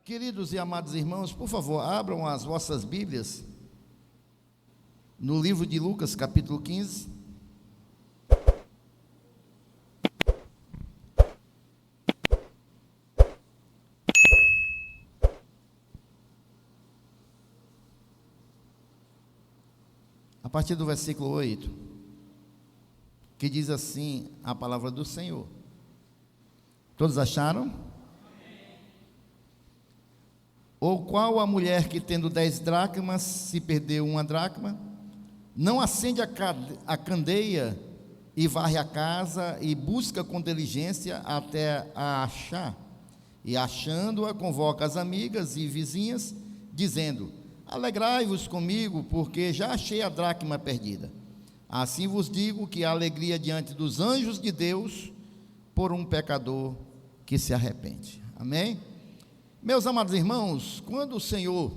Queridos e amados irmãos, por favor, abram as vossas Bíblias no livro de Lucas, capítulo 15. A partir do versículo 8, que diz assim a palavra do Senhor. Todos acharam? Ou qual a mulher que, tendo 10 dracmas, se perdeu uma dracma, não acende a candeia e varre a casa e busca com diligência até a achar? E achando-a, convoca as amigas e vizinhas, dizendo: alegrai-vos comigo, porque já achei a dracma perdida. Assim vos digo que há alegria diante dos anjos de Deus por um pecador que se arrepende. Amém? Meus amados irmãos, quando o Senhor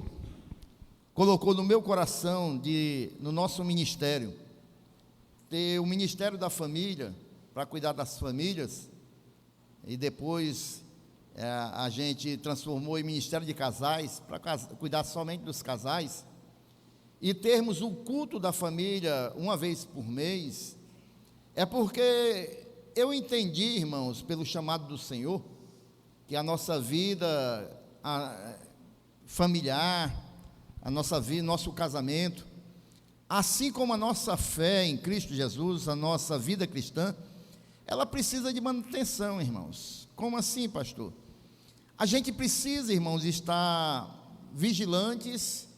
colocou no meu coração, no nosso ministério, ter o Ministério da Família, para cuidar das famílias, e depois a gente transformou em Ministério de Casais, para cuidar somente dos casais, e termos o culto da família uma vez por mês, é porque eu entendi, irmãos, pelo chamado do Senhor, que a nossa vida familiar, a nossa vida, nosso casamento, assim como a nossa fé em Cristo Jesus, a nossa vida cristã, ela precisa de manutenção, irmãos. Como assim, pastor? A gente precisa, irmãos, estar vigilantes,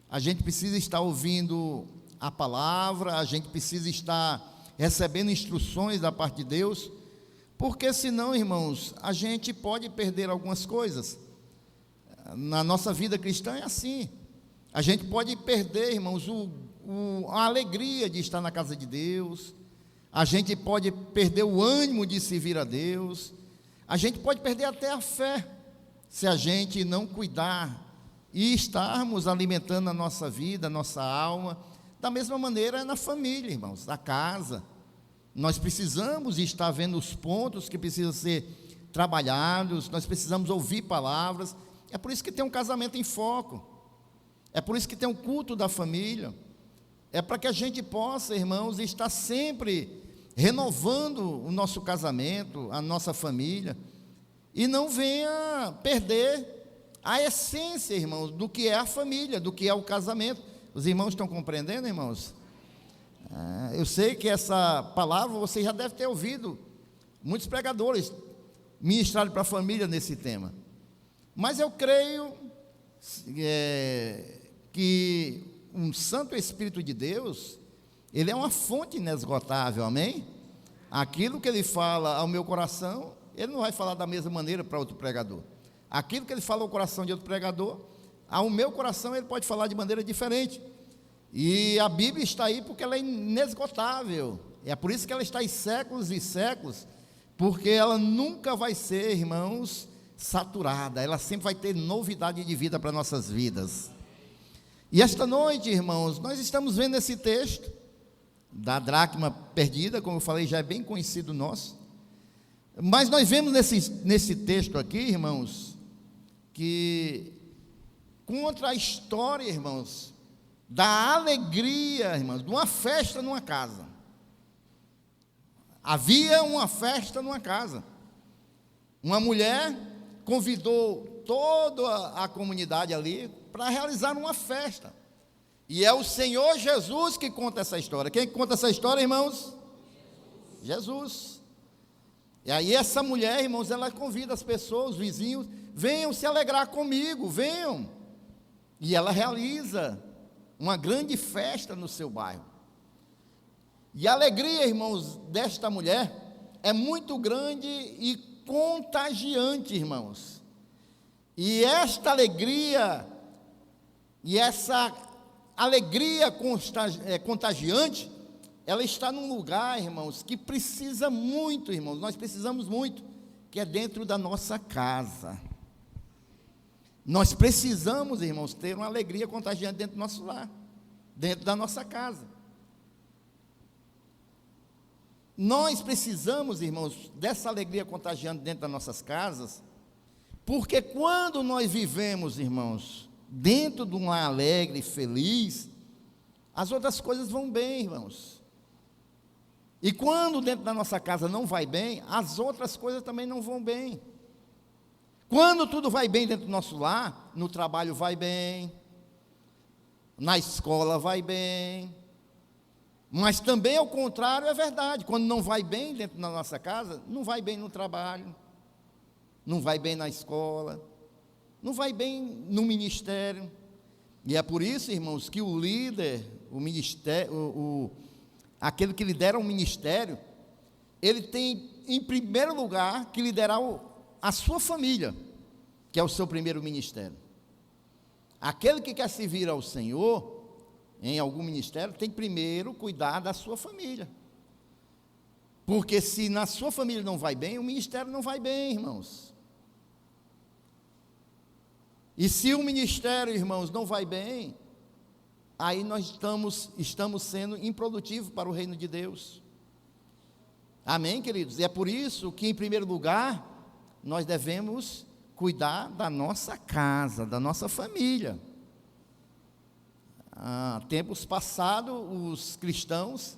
a gente precisa estar ouvindo a palavra, a gente precisa estar recebendo instruções da parte de Deus, porque senão, irmãos, a gente pode perder algumas coisas. Na nossa vida cristã é assim. A gente pode perder, irmãos, a alegria de estar na casa de Deus. A gente pode perder o ânimo de servir a Deus. A gente pode perder até a fé, se a gente não cuidar e estarmos alimentando a nossa vida, a nossa alma. Da mesma maneira na família, irmãos, na casa. Nós precisamos estar vendo os pontos que precisam ser trabalhados, nós precisamos ouvir palavras. É por isso que tem um casamento em foco, é por isso que tem um culto da família, é para que a gente possa, irmãos, estar sempre renovando o nosso casamento, a nossa família, e não venha perder a essência, irmãos, do que é a família, do que é o casamento. Os irmãos estão compreendendo, irmãos? Eu sei que essa palavra você já deve ter ouvido muitos pregadores ministrarem para a família nesse tema, mas eu creio que um Santo Espírito de Deus, ele é uma fonte inesgotável, amém? Aquilo que ele fala ao meu coração, ele não vai falar da mesma maneira para outro pregador. Aquilo que ele fala ao coração de outro pregador, ao meu coração ele pode falar de maneira diferente. E a Bíblia está aí porque ela é inesgotável, é por isso que ela está em séculos e séculos, porque ela nunca vai ser, irmãos, saturada, ela sempre vai ter novidade de vida para nossas vidas. E esta noite, irmãos, nós estamos vendo esse texto da dracma perdida, como eu falei, já é bem conhecido nosso, mas nós vemos nesse texto aqui, irmãos, que conta a história, irmãos, da alegria, irmãos, de uma festa numa casa. Havia uma festa numa casa. Uma mulher convidou toda a comunidade ali para realizar uma festa. E é o Senhor Jesus que conta essa história. Quem conta essa história, irmãos? Jesus. E aí essa mulher, irmãos, ela convida as pessoas, os vizinhos, venham se alegrar comigo, venham. E ela realiza uma grande festa no seu bairro. E a alegria, irmãos, desta mulher é muito grande e contagiante, irmãos. E esta alegria, e essa alegria contagiante, ela está num lugar, irmãos, que precisa muito, irmãos, nós precisamos muito, que é dentro da nossa casa. Nós precisamos, irmãos, ter uma alegria contagiante dentro do nosso lar, dentro da nossa casa. Nós precisamos, irmãos, dessa alegria contagiante dentro das nossas casas, Porque quando nós vivemos, irmãos, dentro de um lar alegre, feliz, as outras coisas vão bem, irmãos. E quando dentro da nossa casa não vai bem, as outras coisas também não vão bem. Quando tudo vai bem dentro do nosso lar, no trabalho vai bem, na escola vai bem, mas também ao contrário é verdade, quando não vai bem dentro da nossa casa, não vai bem no trabalho, não vai bem na escola, não vai bem no ministério. E é por isso, irmãos, que o líder, o ministério, aquele que lidera um ministério, ele tem em primeiro lugar que liderar a sua família, que é o seu primeiro ministério. Aquele que quer servir ao Senhor em algum ministério tem que primeiro cuidar da sua família, porque se na sua família não vai bem, o ministério não vai bem, irmãos. E se o ministério, irmãos, não vai bem, aí nós estamos sendo improdutivos para o reino de Deus. Amém, queridos? E é por isso que, em primeiro lugar, nós devemos cuidar da nossa casa, da nossa família. Tempos passados, os cristãos,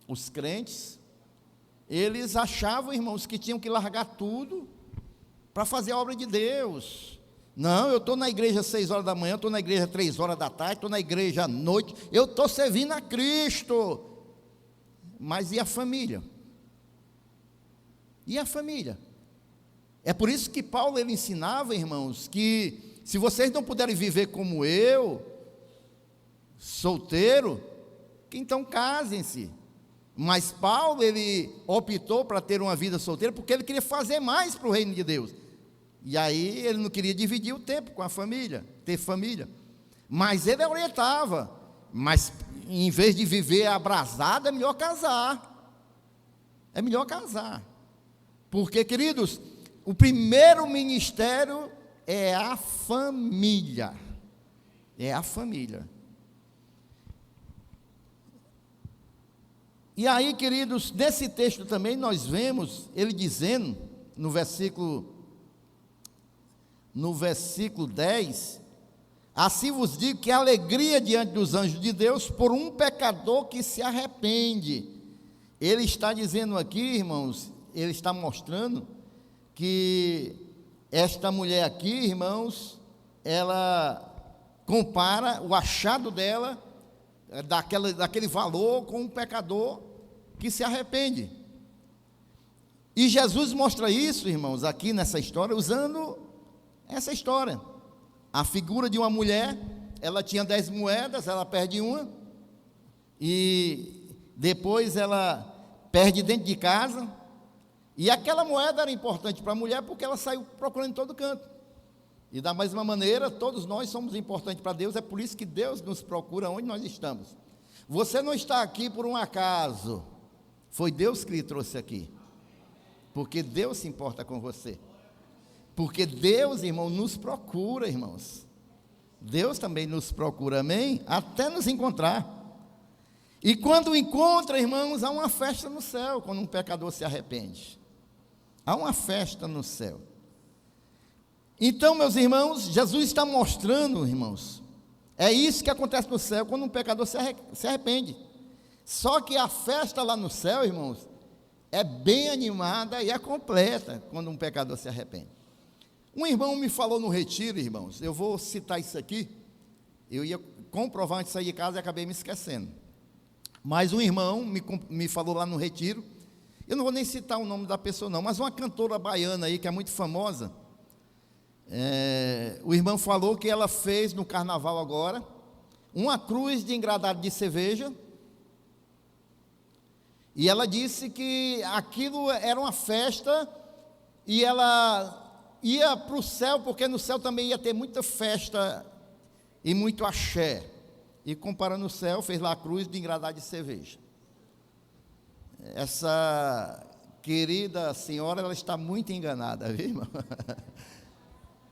os crentes, eles achavam, irmãos, que tinham que largar tudo para fazer a obra de Deus. Não, eu estou na igreja às 6 horas da manhã, estou na igreja às 3 horas da tarde, estou na igreja à noite, eu estou servindo a Cristo. Mas e a família? E a família? É por isso que Paulo ele ensinava, irmãos, que se vocês não puderem viver como eu, solteiro, que então casem-se. Mas Paulo ele optou para ter uma vida solteira porque ele queria fazer mais para o reino de Deus. E aí ele não queria dividir o tempo com a família, ter família. Mas ele orientava, mas em vez de viver abrasado, é melhor casar. É melhor casar. Porque, queridos, o primeiro ministério é a família. É a família. E aí, queridos, nesse texto também nós vemos ele dizendo, no versículo 10, assim vos digo que a alegria diante dos anjos de Deus por um pecador que se arrepende. Ele está dizendo aqui, irmãos, ele está mostrando que esta mulher aqui, irmãos, ela compara o achado dela, daquele valor, com um pecador que se arrepende. E Jesus mostra isso, irmãos, aqui nessa história, usando essa história. A figura de uma mulher, ela tinha 10 moedas, ela perde uma, e depois ela perde dentro de casa, e aquela moeda era importante para a mulher porque ela saiu procurando em todo canto. E da mesma maneira, todos nós somos importantes para Deus, é por isso que Deus nos procura onde nós estamos. Você não está aqui por um acaso, foi Deus que lhe trouxe aqui, porque Deus se importa com você, porque Deus, irmão, nos procura, irmãos. Deus também nos procura, amém? Até nos encontrar. E quando encontra, irmãos, há uma festa no céu, quando um pecador se arrepende. Há uma festa no céu. Então, meus irmãos, Jesus está mostrando, irmãos, é isso que acontece no céu, quando um pecador se arrepende. Só que a festa lá no céu, irmãos, é bem animada e é completa, quando um pecador se arrepende. Um irmão me falou no retiro, irmãos, eu vou citar isso aqui, eu ia comprovar antes de sair de casa e acabei me esquecendo. Mas um irmão me falou lá no retiro, eu não vou nem citar o nome da pessoa não, mas uma cantora baiana aí, que é muito famosa, o irmão falou que ela fez no carnaval agora, uma cruz de engradado de cerveja, e ela disse que aquilo era uma festa, e ela ia para o céu, porque no céu também ia ter muita festa, e muito axé, e comparando o céu, fez lá a cruz de engradado de cerveja. Essa querida senhora, ela está muito enganada, viu, irmão?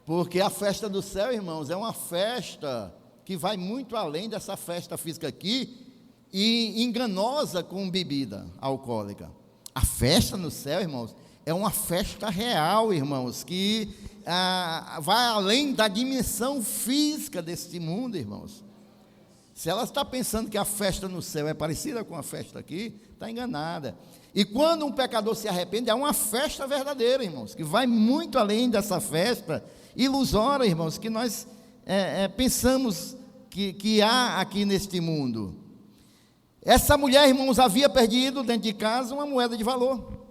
Porque a festa do céu, irmãos, é uma festa que vai muito além dessa festa física aqui, e enganosa com bebida alcoólica. A festa no céu, irmãos, é uma festa real, irmãos, que vai além da dimensão física deste mundo, irmãos. Se ela está pensando que a festa no céu é parecida com a festa aqui, está enganada. E quando um pecador se arrepende, é uma festa verdadeira, irmãos, que vai muito além dessa festa ilusória, irmãos, que nós pensamos que há aqui neste mundo. Essa mulher, irmãos, havia perdido dentro de casa uma moeda de valor.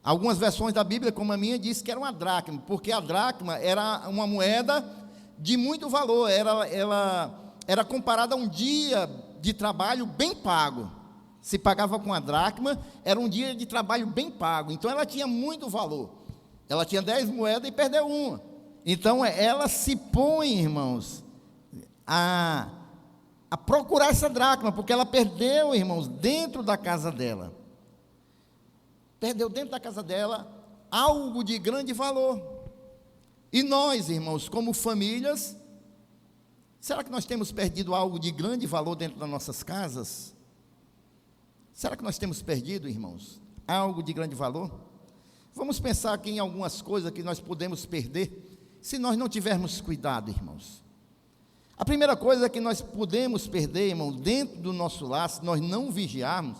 Algumas versões da Bíblia, como a minha, diz que era uma dracma, porque a dracma era uma moeda de muito valor, era comparada a um dia de trabalho bem pago. Se pagava com a dracma, era um dia de trabalho bem pago. Então ela tinha muito valor. Ela tinha 10 moedas e perdeu uma. Então ela se põe, irmãos, a procurar essa dracma, porque ela perdeu, irmãos, dentro da casa dela. Perdeu dentro da casa dela algo de grande valor. E nós, irmãos, como famílias, será que nós temos perdido algo de grande valor dentro das nossas casas? Será que nós temos perdido, irmãos, algo de grande valor? Vamos pensar aqui em algumas coisas que nós podemos perder se nós não tivermos cuidado, irmãos. A primeira coisa que nós podemos perder, irmãos, dentro do nosso lar, se nós não vigiarmos,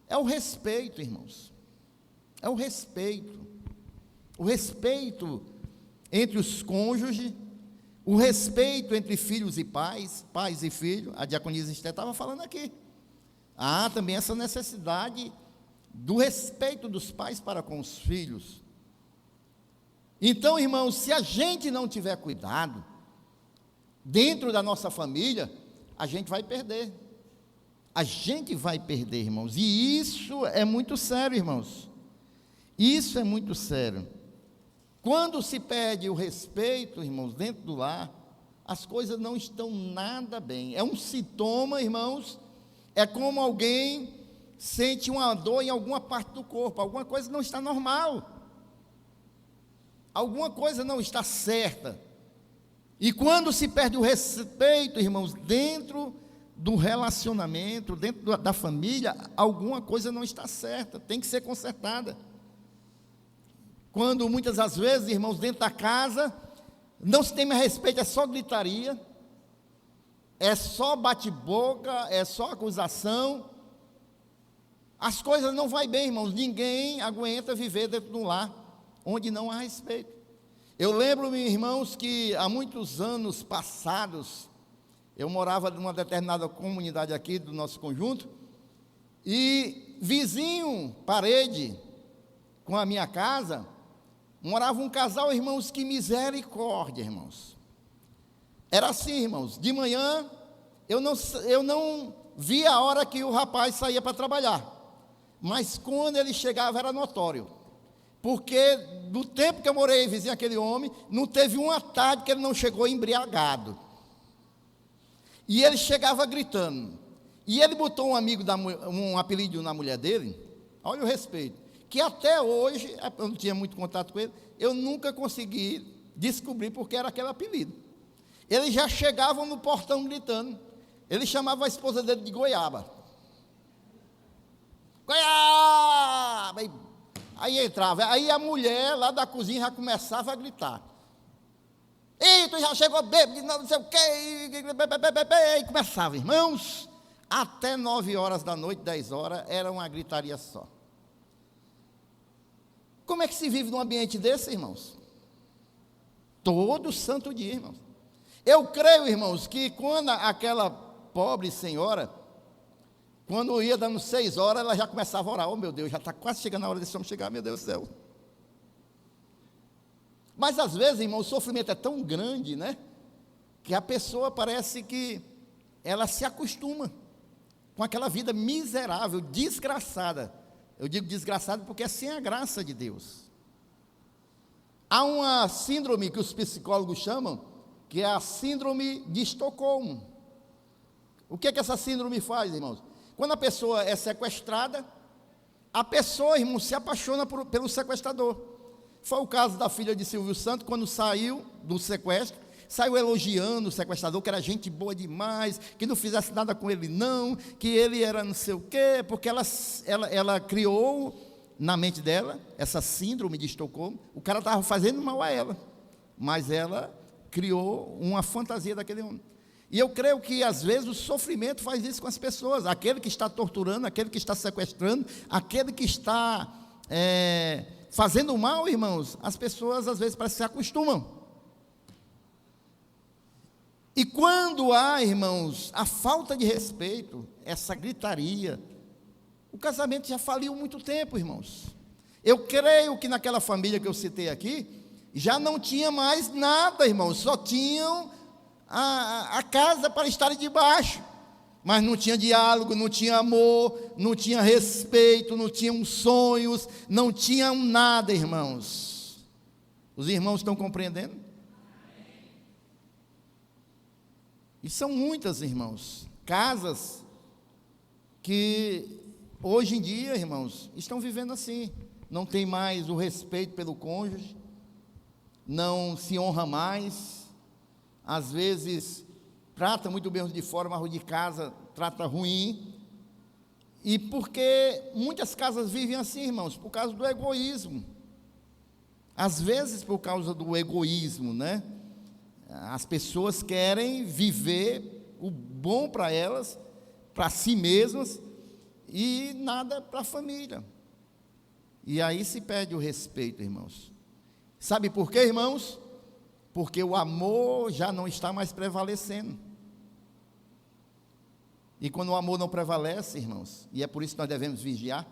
é o respeito, irmãos. É o respeito. O respeito entre os cônjuges, o respeito entre filhos e pais e filhos. A diaconisa Esté estava falando aqui. Há também essa necessidade do respeito dos pais para com os filhos. Então, irmãos, se a gente não tiver cuidado, dentro da nossa família, a gente vai perder. A gente vai perder, irmãos. E isso é muito sério, irmãos. Isso é muito sério. Quando se perde o respeito, irmãos, dentro do lar, as coisas não estão nada bem. É um sintoma, irmãos. É como alguém sente uma dor em alguma parte do corpo. Alguma coisa não está normal. Alguma coisa não está certa. E quando se perde o respeito, irmãos, dentro do relacionamento, dentro da família, alguma coisa não está certa, tem que ser consertada. Quando muitas das vezes, irmãos, dentro da casa, não se tem mais respeito, é só gritaria, é só bate-boca, é só acusação, as coisas não vão bem, irmãos, ninguém aguenta viver dentro de um lar onde não há respeito. Eu lembro-me, irmãos, que há muitos anos passados, eu morava numa determinada comunidade aqui do nosso conjunto, e vizinho, parede, com a minha casa, morava um casal, irmãos, que misericórdia, irmãos. Era assim, irmãos, de manhã, eu não via a hora que o rapaz saía para trabalhar, mas quando ele chegava era notório. Porque do tempo que eu morei vizinho aquele homem, não teve uma tarde que ele não chegou embriagado. E ele chegava gritando. E ele botou um apelido na mulher dele, olha o respeito, que até hoje, eu não tinha muito contato com ele, eu nunca consegui descobrir porque era aquele apelido. Ele já chegava no portão gritando. Ele chamava a esposa dele de Goiaba. Goiaba! Aí entrava, aí a mulher lá da cozinha já começava a gritar. Ei, tu já chegou bêbado, não sei o quê, e começava, irmãos, até 9 horas da noite, 10 horas, era uma gritaria só. Como é que se vive num ambiente desse, irmãos? Todo santo dia, irmãos. Eu creio, irmãos, que quando aquela pobre senhora, quando ia dando 6 horas, ela já começava a orar. Oh, meu Deus, já está quase chegando a hora desse homem chegar, meu Deus do céu. Mas às vezes, irmão, o sofrimento é tão grande, né? Que a pessoa parece que ela se acostuma com aquela vida miserável, desgraçada. Eu digo desgraçada porque é sem a graça de Deus. Há uma síndrome que os psicólogos chamam, que é a síndrome de Estocolmo. O que é que essa síndrome faz, irmãos? Quando a pessoa é sequestrada, a pessoa, irmão, se apaixona pelo sequestrador. Foi o caso da filha de Silvio Santos, quando saiu do sequestro, saiu elogiando o sequestrador, que era gente boa demais, que não fizesse nada com ele não, que ele era não sei o quê, porque ela criou na mente dela, essa síndrome de Estocolmo, o cara estava fazendo mal a ela, mas ela criou uma fantasia daquele homem. E eu creio que às vezes o sofrimento faz isso com as pessoas, aquele que está torturando, aquele que está sequestrando, aquele que está fazendo mal, irmãos, as pessoas às vezes parece que se acostumam. E quando há, irmãos, a falta de respeito, essa gritaria, o casamento já faliu há muito tempo, irmãos. Eu creio que naquela família que eu citei aqui, já não tinha mais nada, irmãos, só tinham a casa para estarem debaixo, mas não tinha diálogo, não tinha amor, não tinha respeito, não tinham sonhos, não tinham nada, irmãos. Os irmãos estão compreendendo? E são muitas, irmãos, casas que hoje em dia, irmãos, estão vivendo assim. Não tem mais o respeito pelo cônjuge, não se honra mais, às vezes trata muito bem os de fora, mas o de casa trata ruim. E porque muitas casas vivem assim, irmãos, por causa do egoísmo. Às vezes por causa do egoísmo, né? As pessoas querem viver o bom para elas, para si mesmas, e nada para a família. E aí se perde o respeito, irmãos. Sabe por quê, irmãos? Porque o amor já não está mais prevalecendo. E quando o amor não prevalece, irmãos, e é por isso que nós devemos vigiar,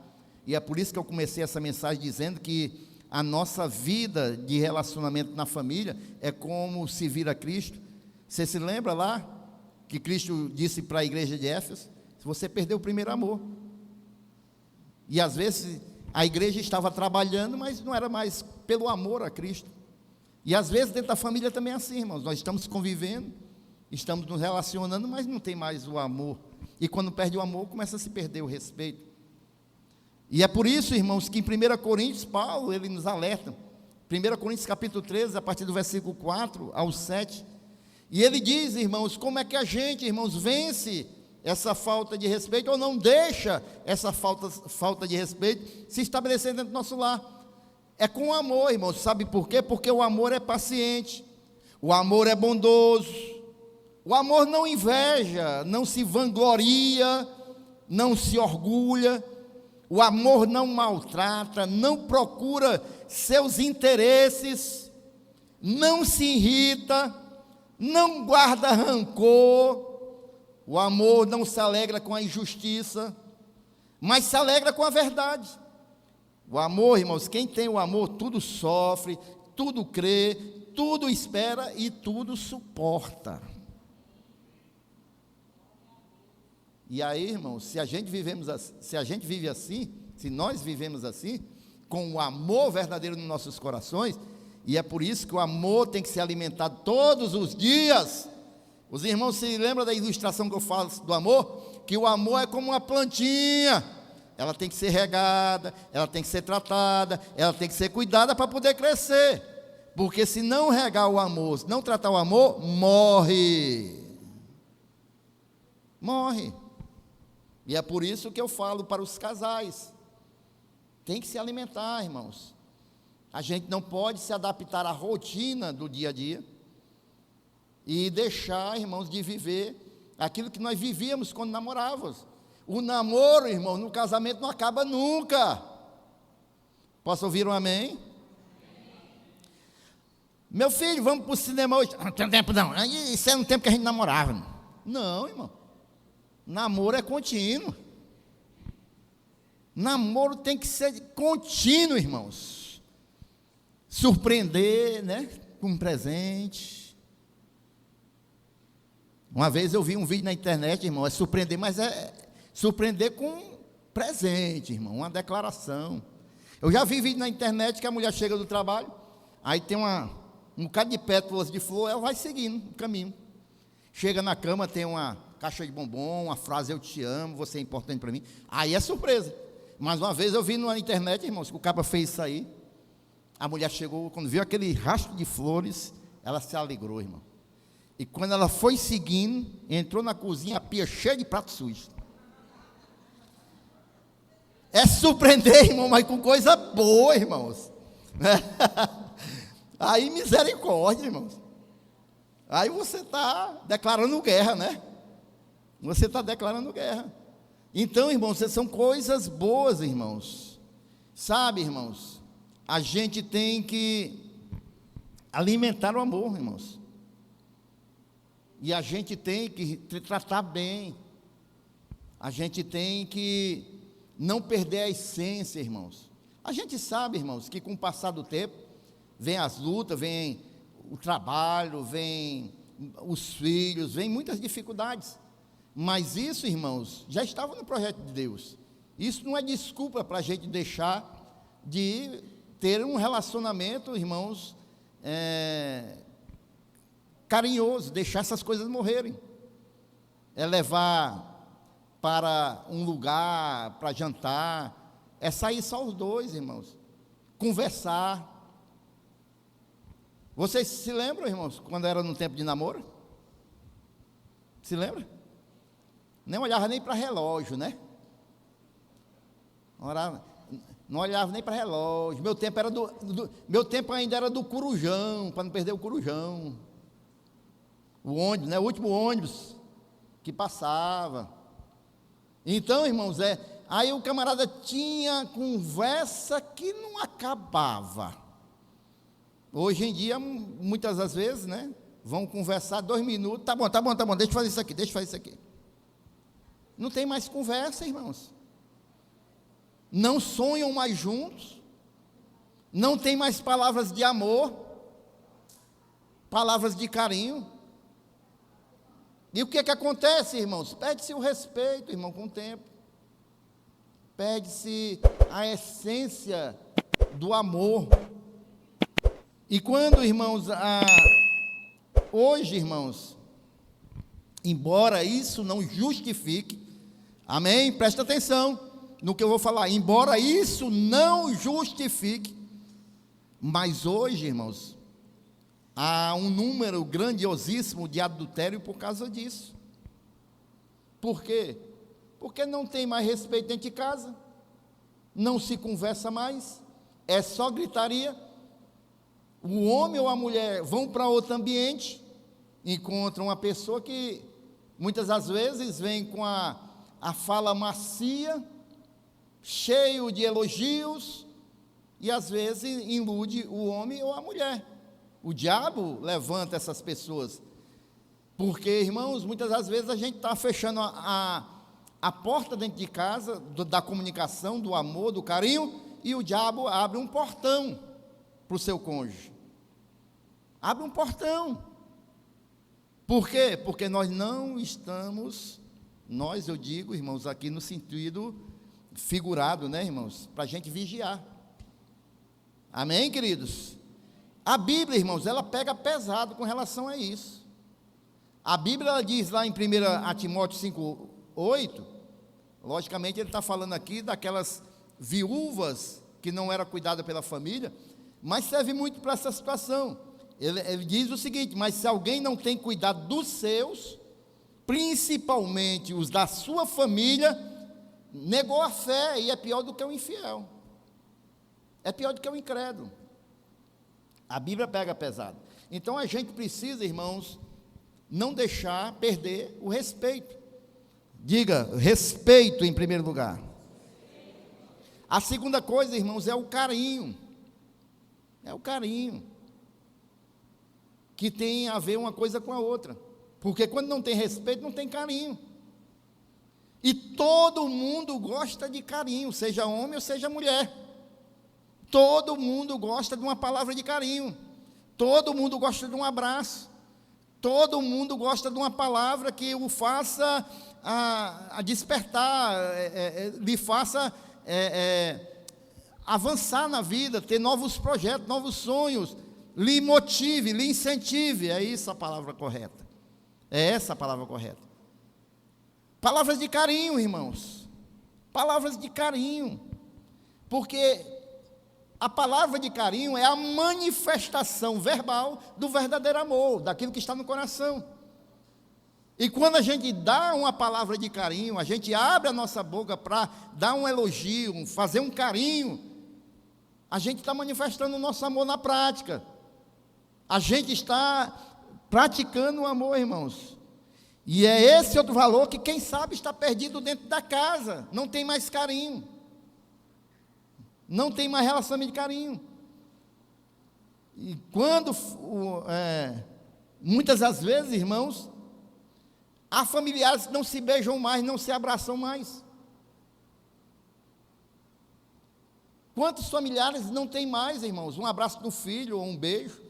e é por isso que eu comecei essa mensagem dizendo que a nossa vida de relacionamento na família é como servir a Cristo. Você se lembra lá que Cristo disse para a igreja de Éfeso? Se você perdeu o primeiro amor. E às vezes a igreja estava trabalhando, mas não era mais pelo amor a Cristo. E às vezes dentro da família também é assim, irmãos. Nós estamos convivendo, estamos nos relacionando, mas não tem mais o amor. E quando perde o amor, começa a se perder o respeito. E é por isso, irmãos, que em 1 Coríntios, Paulo, ele nos alerta. 1 Coríntios capítulo 13, a partir do versículo 4 ao 7. E ele diz, irmãos, como é que a gente, irmãos, vence essa falta de respeito, ou não deixa essa falta de respeito se estabelecer dentro do nosso lar. É com amor, irmãos. Sabe por quê? Porque o amor é paciente, o amor é bondoso, o amor não inveja, não se vangloria, não se orgulha. O amor não maltrata, não procura seus interesses, não se irrita, não guarda rancor. O amor não se alegra com a injustiça, mas se alegra com a verdade. O amor, irmãos, quem tem o amor, tudo sofre, tudo crê, tudo espera e tudo suporta. E aí, irmãos, se nós vivemos assim, com o amor verdadeiro nos nossos corações, e é por isso que o amor tem que ser alimentado todos os dias. Os irmãos se lembram da ilustração que eu faço do amor? Que o amor é como uma plantinha, ela tem que ser regada, ela tem que ser tratada, ela tem que ser cuidada para poder crescer, porque se não regar o amor, se não tratar o amor, morre. E é por isso que eu falo para os casais, tem que se alimentar, irmãos. A gente não pode se adaptar à rotina do dia a dia e deixar, irmãos, de viver aquilo que nós vivíamos quando namorávamos. O namoro, irmão, no casamento não acaba nunca. Posso ouvir um amém? Meu filho, vamos para o cinema hoje. Não tem tempo não, isso é no tempo que a gente namorava. Não, irmão. Namoro é contínuo. Namoro tem que ser contínuo, irmãos. Surpreender, né? Com um presente. Uma vez eu vi um vídeo na internet, irmão, é surpreender, mas é surpreender com um presente, irmão, uma declaração. Eu já vi vídeo na internet que a mulher chega do trabalho, aí tem um bocado de pétalas de flor, ela vai seguindo o caminho. Chega na cama, tem uma caixa de bombom, uma frase, eu te amo, você é importante para mim. Aí é surpresa. Mas uma vez eu vi na internet, irmãos, que o cara fez isso aí. A mulher chegou, quando viu aquele rastro de flores, ela se alegrou, irmão. E quando ela foi seguindo, entrou na cozinha, a pia cheia de prato sujo. É surpreender, irmão, mas com coisa boa, irmãos. Aí misericórdia, irmãos. Aí você está declarando guerra, né? Você está declarando guerra. Então, irmãos, são coisas boas, irmãos. Sabe, irmãos, a gente tem que alimentar o amor, irmãos. E a gente tem que tratar bem. A gente tem que não perder a essência, irmãos. A gente sabe, irmãos, que com o passar do tempo, vem as lutas, vem o trabalho, vem os filhos, vem muitas dificuldades. Mas isso, irmãos, já estava no projeto de Deus. Isso não é desculpa para a gente deixar de ter um relacionamento, irmãos, carinhoso, deixar essas coisas morrerem. É levar para um lugar, para jantar, é sair só os dois, irmãos, conversar. Vocês se lembram, irmãos, quando era no tempo de namoro? Se lembra? Nem olhava nem para relógio, né? Não olhava nem para relógio. Meu tempo era meu tempo ainda era do corujão, para não perder o corujão. O ônibus, né? O último ônibus que passava. Então, irmãos, aí o camarada tinha conversa que não acabava. Hoje em dia, muitas das vezes, né? Vão conversar 2 minutos, tá bom, deixa eu fazer isso aqui. Não tem mais conversa, irmãos. Não sonham mais juntos. Não tem mais palavras de amor, palavras de carinho. E o que acontece, irmãos? Perde-se o respeito, irmão, com o tempo. Perde-se a essência do amor. E quando, irmãos, hoje, irmãos, embora isso não justifique, amém? Presta atenção no que eu vou falar. Embora isso não justifique, mas hoje, irmãos, há um número grandiosíssimo de adultério por causa disso. Por quê? Porque não tem mais respeito dentro de casa, não se conversa mais, é só gritaria. O homem ou a mulher vão para outro ambiente, encontram uma pessoa que muitas das vezes vem com a fala macia, cheio de elogios, e às vezes ilude o homem ou a mulher. O diabo levanta essas pessoas, porque, irmãos, muitas das vezes a gente está fechando a porta dentro de casa, da comunicação, do amor, do carinho, e o diabo abre um portão para o seu cônjuge. Abre um portão. Por quê? Porque nós não estamos, eu digo, irmãos, aqui no sentido figurado, né, irmãos? Para a gente vigiar. Amém, queridos? A Bíblia, irmãos, ela pega pesado com relação a isso. A Bíblia, ela diz lá em 1 Timóteo 5:8, logicamente ele está falando aqui daquelas viúvas que não era cuidada pela família, mas serve muito para essa situação. Ele diz o seguinte: mas se alguém não tem cuidado dos seus, principalmente os da sua família, negou a fé e é pior do que o infiel. É pior do que o incrédulo. A Bíblia pega pesado. Então a gente precisa, irmãos, não deixar perder o respeito. Diga, respeito em primeiro lugar. A segunda coisa, irmãos, é o carinho. É o carinho. Que tem a ver uma coisa com a outra. Porque quando não tem respeito, não tem carinho. E todo mundo gosta de carinho, seja homem ou seja mulher. Todo mundo gosta de uma palavra de carinho. Todo mundo gosta de um abraço. Todo mundo gosta de uma palavra que o faça a despertar, lhe faça avançar na vida, ter novos projetos, novos sonhos, lhe motive, lhe incentive. É isso a palavra correta. É essa a palavra correta. Palavras de carinho, irmãos. Palavras de carinho. Porque a palavra de carinho é a manifestação verbal do verdadeiro amor, daquilo que está no coração. E quando a gente dá uma palavra de carinho, a gente abre a nossa boca para dar um elogio, fazer um carinho, a gente está manifestando o nosso amor na prática. A gente está praticando o amor, irmãos. E é esse outro valor que, quem sabe, está perdido dentro da casa. Não tem mais carinho. Não tem mais relação de carinho. E quando, muitas das vezes, irmãos, há familiares que não se beijam mais, não se abraçam mais. Quantos familiares não têm mais, irmãos, um abraço no filho ou um beijo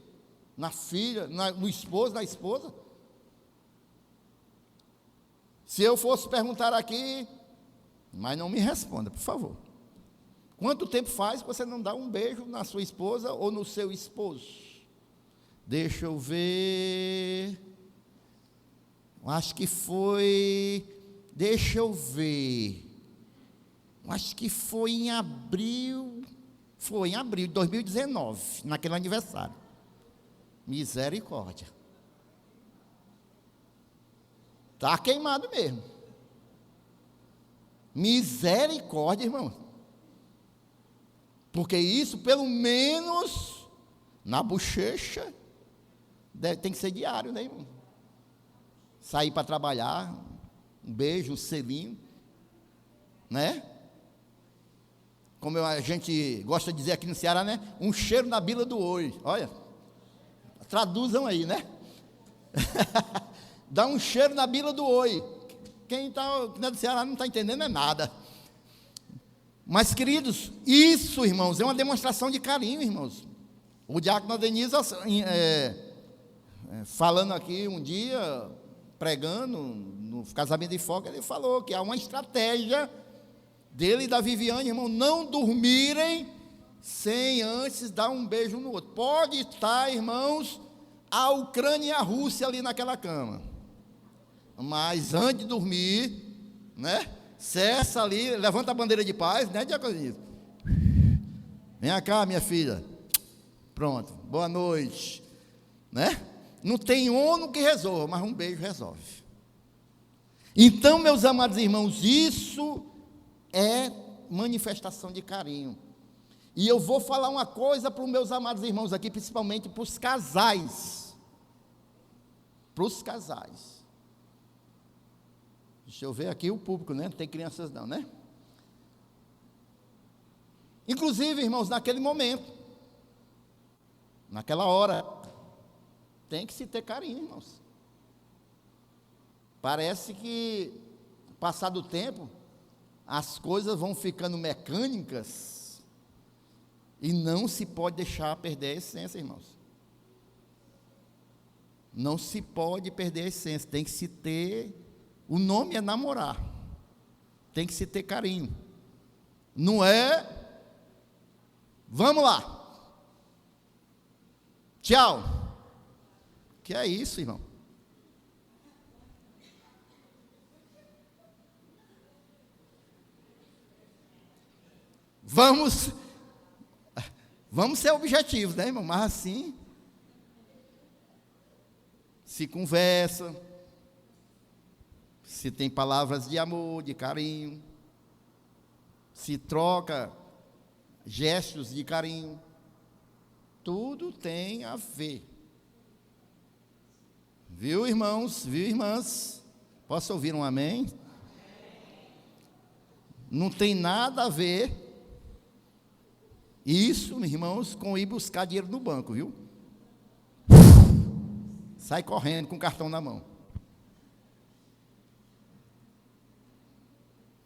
na filha, no esposo, na esposa? Se eu fosse perguntar aqui, mas não me responda, por favor. Quanto tempo faz que você não dá um beijo na sua esposa ou no seu esposo? Deixa eu ver. Acho que foi. Deixa eu ver. Acho que foi em abril. Foi em abril de 2019, naquele aniversário. Misericórdia. Está queimado mesmo. Misericórdia, irmão. Porque isso, pelo menos, na bochecha, tem que ser diário, né, irmão? Sair para trabalhar, um beijo, um selinho, né? Como a gente gosta de dizer aqui no Ceará, né? Um cheiro na bila do olho. Olha, traduzam aí, né? Dá um cheiro na bila do oi. Quem está do Ceará não está entendendo nada. Mas, queridos, isso, irmãos, é uma demonstração de carinho, irmãos. O diácono Denise, falando aqui um dia, pregando no casamento de foca, ele falou que há uma estratégia dele e da Viviane, irmão, não dormirem sem antes dar um beijo no outro. Pode estar, irmãos, a Ucrânia e a Rússia ali naquela cama. Mas antes de dormir, né? Cessa ali, levanta a bandeira de paz, né, diaconisa? Vem cá, minha filha. Pronto, boa noite. Né? Não tem ONU que resolva, mas um beijo resolve. Então, meus amados irmãos, isso é manifestação de carinho. E eu vou falar uma coisa para os meus amados irmãos aqui, principalmente para os casais. Para os casais. Deixa eu ver aqui o público, né? Não tem crianças não, né? Inclusive, irmãos, naquele momento, naquela hora, tem que se ter carinho, irmãos. Parece que, passado o tempo, as coisas vão ficando mecânicas e não se pode deixar perder a essência, irmãos. Não se pode perder a essência, tem que se ter. O nome é namorar. Tem que se ter carinho. Não é? Vamos lá. Tchau. Que é isso, irmão? Vamos ser objetivos, né, irmão? Mas assim, se conversa, se tem palavras de amor, de carinho, se troca gestos de carinho, tudo tem a ver. Viu, irmãos? Viu, irmãs? Posso ouvir um amém? Não tem nada a ver isso, irmãos, com ir buscar dinheiro no banco, viu? Sai correndo com o cartão na mão.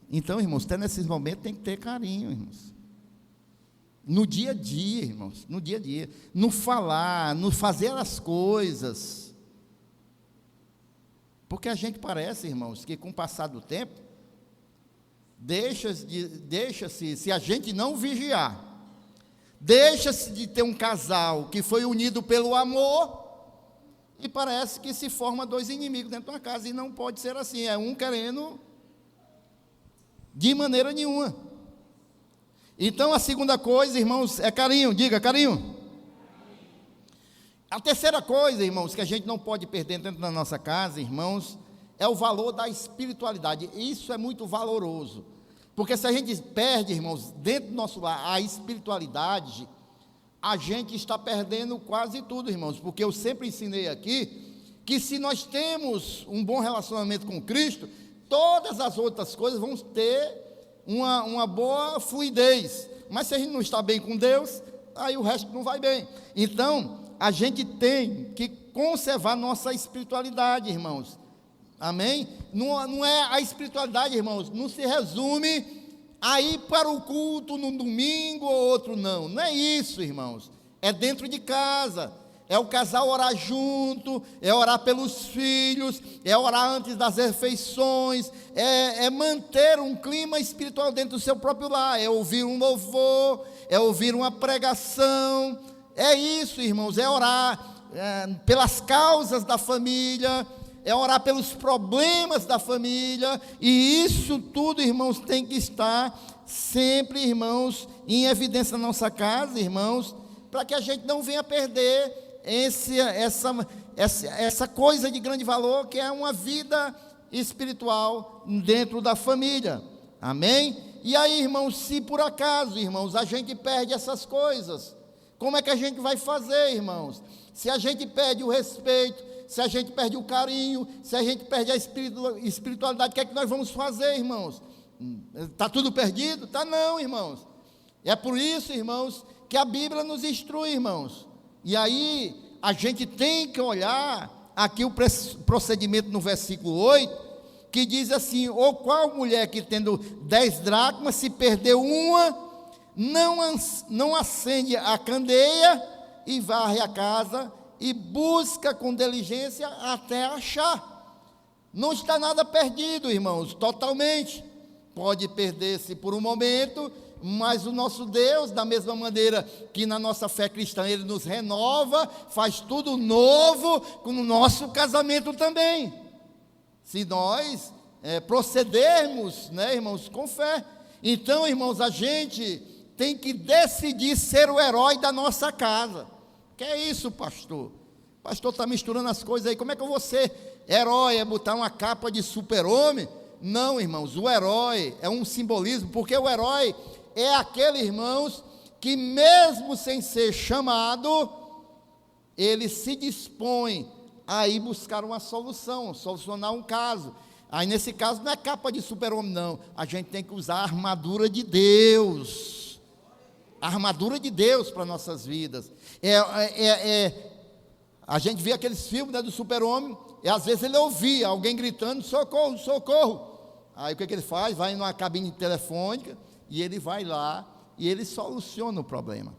Então, irmãos, até nesses momentos tem que ter carinho, irmãos. No dia a dia, irmãos, no dia a dia. No falar, no fazer as coisas. Porque a gente parece, irmãos, que com o passar do tempo, deixa-se, se a gente não vigiar, deixa-se de ter um casal que foi unido pelo amor, e parece que se forma dois inimigos dentro de uma casa, e não pode ser assim, é um querendo de maneira nenhuma. Então, a segunda coisa, irmãos, é carinho. Diga, carinho. A terceira coisa, irmãos, que a gente não pode perder dentro da nossa casa, irmãos, é o valor da espiritualidade. Isso é muito valoroso, porque se a gente perde, irmãos, dentro do nosso lar, a espiritualidade, a gente está perdendo quase tudo, irmãos, porque eu sempre ensinei aqui, que se nós temos um bom relacionamento com Cristo, todas as outras coisas vão ter uma boa fluidez, mas se a gente não está bem com Deus, aí o resto não vai bem. Então, a gente tem que conservar nossa espiritualidade, irmãos, amém? Não é a espiritualidade, irmãos, não se resume a ir para o culto no domingo ou outro, não é isso, irmãos, é dentro de casa, é o casal orar junto, é orar pelos filhos, é orar antes das refeições, é manter um clima espiritual dentro do seu próprio lar, é ouvir um louvor, é ouvir uma pregação, é isso, irmãos, é orar pelas causas da família, é orar pelos problemas da família, e isso tudo, irmãos, tem que estar sempre, irmãos, em evidência na nossa casa, irmãos, para que a gente não venha perder essa coisa de grande valor, que é uma vida espiritual dentro da família, amém? E aí, irmãos, se por acaso, irmãos, a gente perde essas coisas, como é que a gente vai fazer, irmãos? Se a gente perde o respeito, se a gente perde o carinho, se a gente perde a espiritualidade, o que é que nós vamos fazer, irmãos? Está tudo perdido? Está não, irmãos. É por isso, irmãos, que a Bíblia nos instrui, irmãos. E aí, a gente tem que olhar aqui o procedimento no versículo 8, que diz assim: ou qual mulher que tendo 10 dracmas, se perdeu uma, não acende a candeia e varre a casa e busca com diligência até achar. Não está nada perdido, irmãos, totalmente. Pode perder-se por um momento, mas o nosso Deus, da mesma maneira que na nossa fé cristã Ele nos renova, faz tudo novo com o nosso casamento também, se nós procedermos, né, irmãos, com fé. Então, irmãos, a gente tem que decidir ser o herói da nossa casa. Que é isso, pastor? O pastor está misturando as coisas aí. Como é que eu vou ser herói? É botar uma capa de super-homem? Não, irmãos, o herói é um simbolismo, porque o herói é aquele, irmãos, que mesmo sem ser chamado, ele se dispõe a ir buscar uma solução, solucionar um caso. Aí nesse caso não é capa de super-homem, não. A gente tem que usar a armadura de Deus. A armadura de Deus para nossas vidas. A gente vê aqueles filmes, né, do super-homem, e às vezes ele ouvia alguém gritando: socorro, socorro. Aí o que ele faz? Vai numa cabine telefônica e ele vai lá e ele soluciona o problema.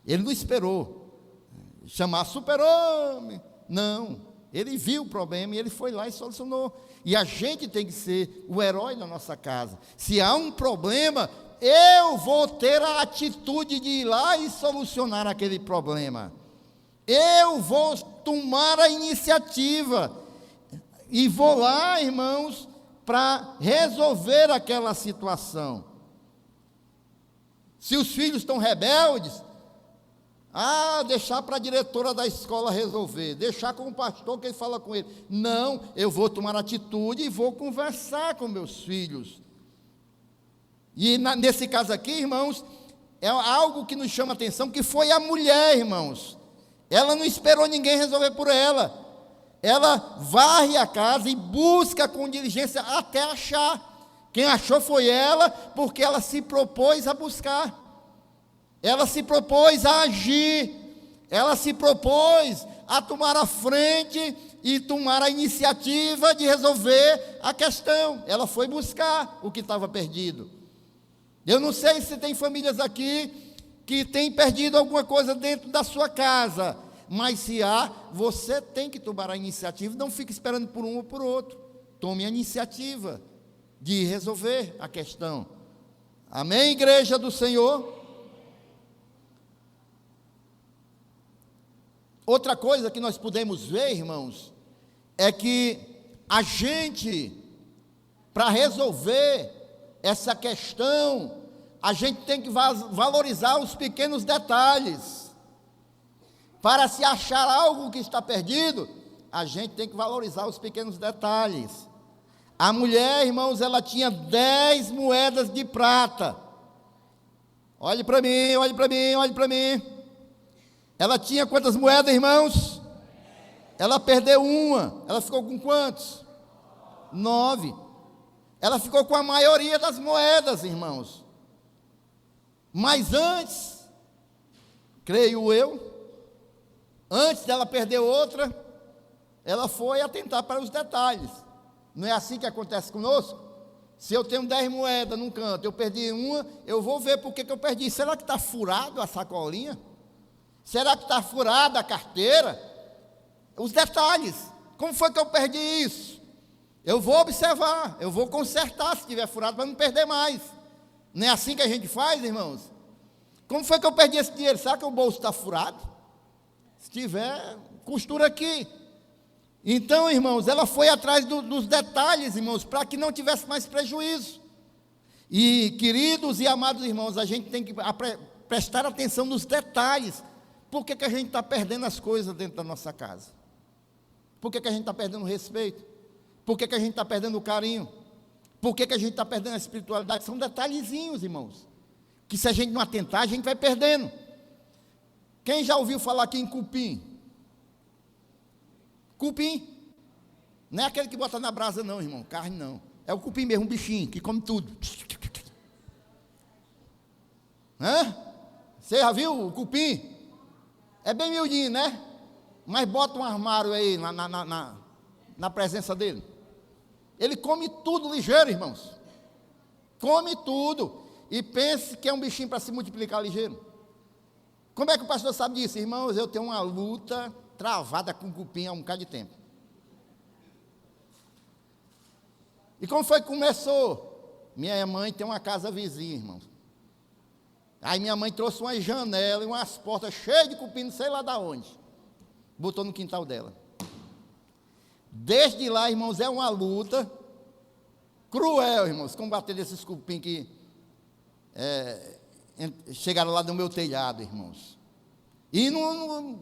Ele não esperou chamar super-homem, não. Ele viu o problema e ele foi lá e solucionou. E a gente tem que ser o herói da nossa casa. Se há um problema, eu vou ter a atitude de ir lá e solucionar aquele problema. Eu vou tomar a iniciativa e vou lá, irmãos, para resolver aquela situação. Se os filhos estão rebeldes, deixar para a diretora da escola resolver, deixar com o pastor que ele fala com ele. Não, eu vou tomar atitude e vou conversar com meus filhos. E nesse caso aqui, irmãos, é algo que nos chama a atenção, que foi a mulher, irmãos. Ela não esperou ninguém resolver por ela. Ela varre a casa e busca com diligência até achar. Quem achou foi ela, porque ela se propôs a buscar. Ela se propôs a agir. Ela se propôs a tomar a frente e tomar a iniciativa de resolver a questão. Ela foi buscar o que estava perdido. Eu não sei se tem famílias aqui que têm perdido alguma coisa dentro da sua casa, mas se há, você tem que tomar a iniciativa. Não fique esperando por um ou por outro. Tome a iniciativa de resolver a questão. Amém, igreja do Senhor? Outra coisa que nós podemos ver, irmãos, é que a gente, para resolver essa questão, a gente tem que valorizar os pequenos detalhes. Para se achar algo que está perdido, a gente tem que valorizar os pequenos detalhes. A mulher, irmãos, ela tinha 10 moedas de prata. Olhe para mim, olhe para mim, olhe para mim. Ela tinha quantas moedas, irmãos? Ela perdeu uma. Ela ficou com quantos? 9. Ela ficou com a maioria das moedas, irmãos. Mas antes, creio eu, antes dela perder outra, ela foi atentar para os detalhes. Não é assim que acontece conosco? Se eu tenho 10 moedas num canto, eu perdi uma, eu vou ver por que eu perdi. Será que está furado a sacolinha? Será que está furada a carteira? Os detalhes. Como foi que eu perdi isso? Eu vou observar, eu vou consertar se estiver furado para não perder mais. Não é assim que a gente faz, irmãos? Como foi que eu perdi esse dinheiro? Será que o bolso está furado? Se tiver, costura aqui. Então, irmãos, ela foi atrás dos detalhes, irmãos, para que não tivesse mais prejuízo. E, queridos e amados irmãos, a gente tem que prestar atenção nos detalhes. Por que a gente está perdendo as coisas dentro da nossa casa? Por que a gente está perdendo o respeito? Por que a gente está perdendo o carinho? Por que a gente está perdendo a espiritualidade? São detalhezinhos, irmãos, que se a gente não atentar, a gente vai perdendo. Quem já ouviu falar aqui em cupim? Cupim, não é aquele que bota na brasa não, irmão, carne não, é o cupim mesmo, um bichinho, que come tudo. Você já viu o cupim? É bem miudinho, né? Mas bota um armário aí na presença dele. Ele come tudo ligeiro, irmãos. Come tudo. E pense que é um bichinho para se multiplicar ligeiro. Como é que o pastor sabe disso? Irmãos, eu tenho uma luta travada com cupim há um bocado de tempo. E como foi que começou? Minha mãe tem uma casa vizinha, irmãos. Aí minha mãe trouxe uma janela e umas portas cheias de cupim, não sei lá de onde. Botou no quintal dela. Desde lá, irmãos, é uma luta cruel, irmãos, combater esses cupim que chegaram lá no meu telhado, irmãos. E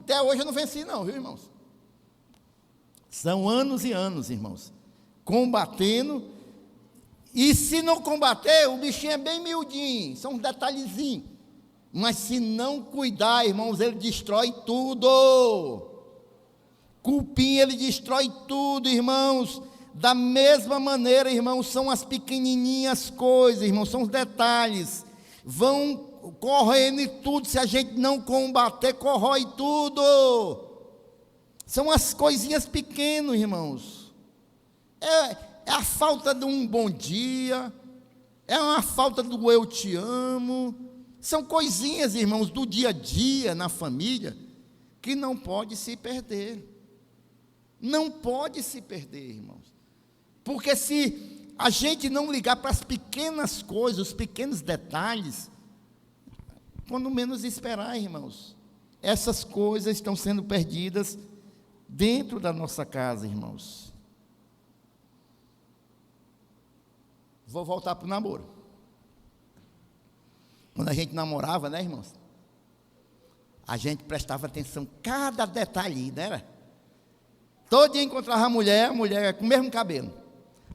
até hoje eu não venci não, viu, irmãos? São anos e anos, irmãos, combatendo. E se não combater, o bichinho é bem miudinho, são uns detalhezinhos. Mas se não cuidar, irmãos, ele destrói tudo. Cupim, ele destrói tudo, irmãos. Da mesma maneira, irmãos, são as pequenininhas coisas, irmãos, são os detalhes. Vão correndo e tudo, se a gente não combater, corrói tudo. São as coisinhas pequenas, irmãos. É a falta de um bom dia, é uma falta do eu te amo. São coisinhas, irmãos, do dia a dia na família, que não pode se perder. Não pode se perder, irmãos. Porque se a gente não ligar para as pequenas coisas, os pequenos detalhes, quando menos esperar, irmãos, essas coisas estão sendo perdidas dentro da nossa casa, irmãos. Vou voltar para o namoro. Quando a gente namorava, né, irmãos? A gente prestava atenção cada detalhe, não era? Todo dia encontrava a mulher com o mesmo cabelo.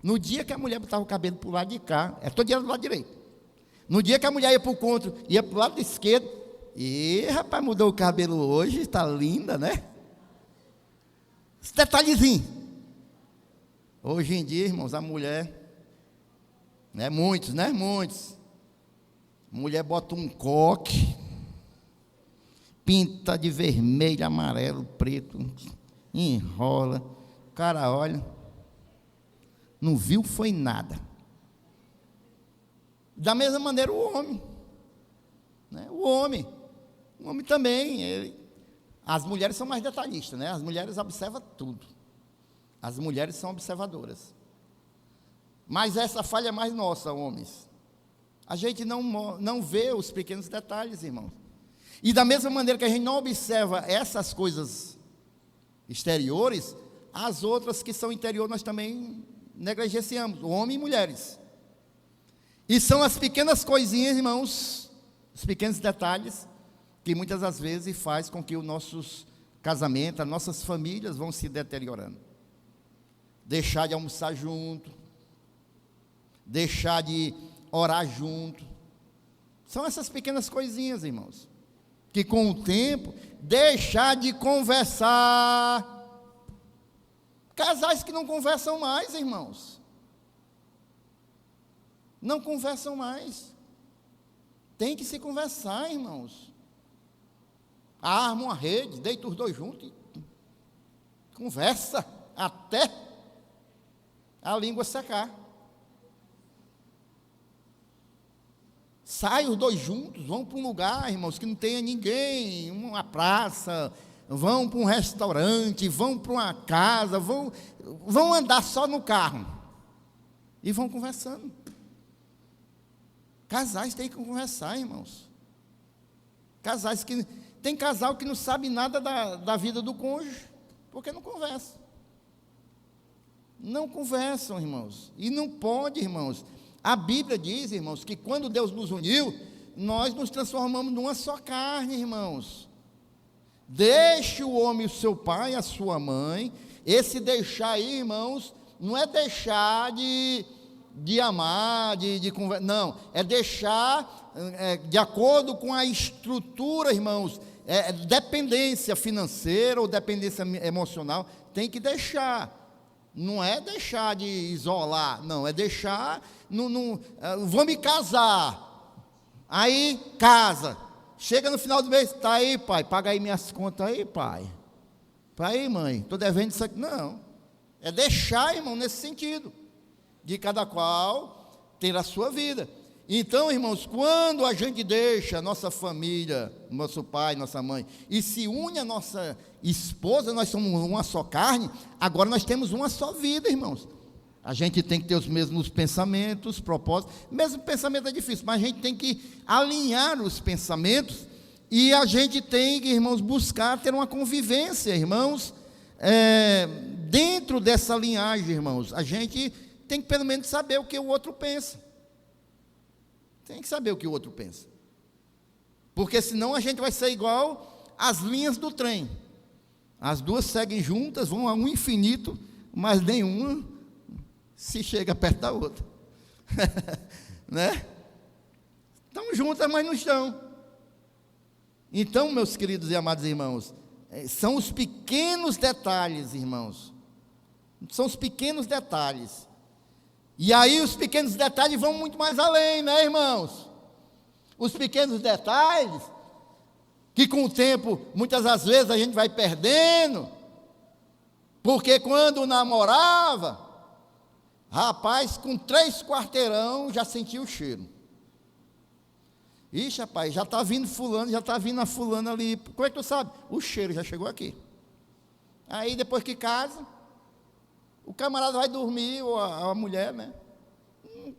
No dia que a mulher botava o cabelo para o lado de cá, todo dia do lado direito. No dia que a mulher ia para o contra, ia para o lado esquerdo. E rapaz, mudou o cabelo hoje, está linda, né? Esse detalhezinho. Hoje em dia, irmãos, a mulher, muitos. Mulher bota um coque, pinta de vermelho, amarelo, preto, enrola. O cara olha, não viu, foi nada. Da mesma maneira o homem, né? O homem também, as mulheres são mais detalhistas, né? As mulheres observam tudo, as mulheres são observadoras, mas essa falha é mais nossa, homens. A gente não vê os pequenos detalhes, irmãos, e da mesma maneira que a gente não observa essas coisas exteriores, as outras que são interior nós também negligenciamos, homens e mulheres. E são as pequenas coisinhas, irmãos, os pequenos detalhes, que muitas das vezes faz com que os nossos casamentos, as nossas famílias vão se deteriorando. Deixar de almoçar junto, deixar de orar junto. São essas pequenas coisinhas, irmãos, que com o tempo, deixar de conversar. Casais que não conversam mais, irmãos. Não conversam mais. Tem que se conversar, irmãos. Arma uma rede, deita os dois juntos e conversa até a língua secar. Sai os dois juntos, vão para um lugar, irmãos, que não tenha ninguém, uma praça, vão para um restaurante, vão para uma casa, vão andar só no carro e vão conversando. Casais têm que conversar, irmãos. Tem casal que não sabe nada da vida do cônjuge, porque não conversa. Não conversam, irmãos. E não pode, irmãos. A Bíblia diz, irmãos, que quando Deus nos uniu, nós nos transformamos numa só carne, irmãos. Deixe o homem o seu pai e a sua mãe. Esse deixar aí, irmãos, não é deixar de amar, de conversar. Não, é deixar de acordo com a estrutura, irmãos. Dependência financeira ou dependência emocional, tem que deixar. Não é deixar de isolar, não, é deixar, vou me casar, aí casa, chega no final do mês, tá aí pai, paga aí minhas contas aí pai, aí mãe, estou devendo isso aqui, não, é deixar, irmão, nesse sentido, de cada qual ter a sua vida. Então, irmãos, quando a gente deixa a nossa família, nosso pai, nossa mãe, e se une a nossa esposa, nós somos uma só carne, agora nós temos uma só vida, irmãos. A gente tem que ter os mesmos pensamentos, propósitos, mesmo pensamento é difícil, mas a gente tem que alinhar os pensamentos, e a gente tem que, irmãos, buscar ter uma convivência, irmãos, dentro dessa linhagem, irmãos. A gente tem que pelo menos saber o que o outro pensa. Tem que saber o que o outro pensa. Porque senão a gente vai ser igual as linhas do trem. As duas seguem juntas, vão a um infinito, mas nenhuma se chega perto da outra. Né? Estão juntas, mas não estão. Então, meus queridos e amados irmãos, são os pequenos detalhes, irmãos. São os pequenos detalhes. E aí os pequenos detalhes vão muito mais além, né, irmãos? Os pequenos detalhes, que com o tempo, muitas das vezes a gente vai perdendo, porque quando namorava, rapaz, com 3 quarteirão, já sentia o cheiro. Ixi, rapaz, já está vindo fulano, já está vindo a fulana ali. Como é que tu sabe? O cheiro já chegou aqui. Aí depois que casa, o camarada vai dormir, ou a mulher, né?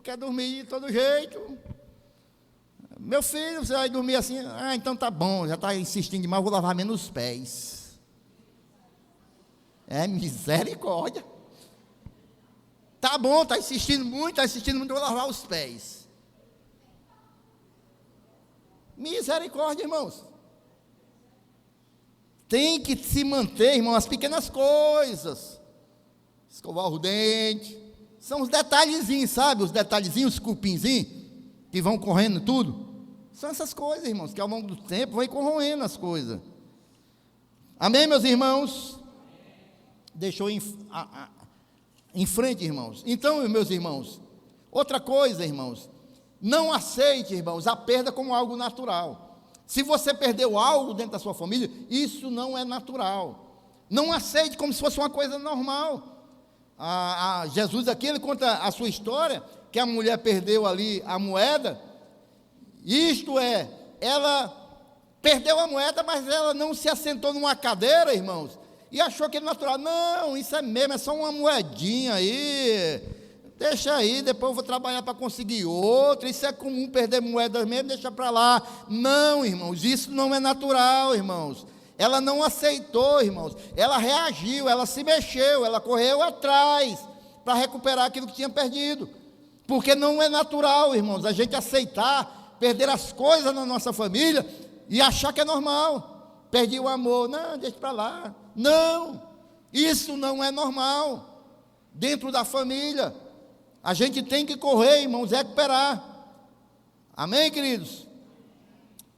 Quer dormir de todo jeito. Meu filho, você vai dormir assim? Ah, então tá bom, já está insistindo demais, vou lavar menos os pés. Misericórdia. Tá bom, está insistindo muito, vou lavar os pés. Misericórdia, irmãos. Tem que se manter, irmão, as pequenas coisas. Escovar o dente, são os detalhezinhos, sabe? Os detalhezinhos, os cupinzinhos, que vão correndo tudo. São essas coisas, irmãos, que ao longo do tempo vão corroendo as coisas. Amém, meus irmãos? Deixou em frente, irmãos. Então, meus irmãos, outra coisa, irmãos, não aceite, irmãos, a perda como algo natural. Se você perdeu algo dentro da sua família, isso não é natural. Não aceite como se fosse uma coisa normal. Jesus aqui, ele conta a sua história, que a mulher perdeu ali a moeda, isto é, ela perdeu a moeda, mas ela não se assentou numa cadeira, irmãos, e achou que era natural. Não, isso é mesmo, é só uma moedinha aí, deixa aí, depois eu vou trabalhar para conseguir outra, isso é comum, perder moedas mesmo, deixa para lá. Não, irmãos, isso não é natural, irmãos. Ela não aceitou, irmãos, ela reagiu, ela se mexeu, ela correu atrás para recuperar aquilo que tinha perdido, porque não é natural, irmãos, a gente aceitar, perder as coisas na nossa família e achar que é normal. Perdi o amor, não, deixa para lá. Não, isso não é normal dentro da família. A gente tem que correr, irmãos, recuperar. Amém, queridos?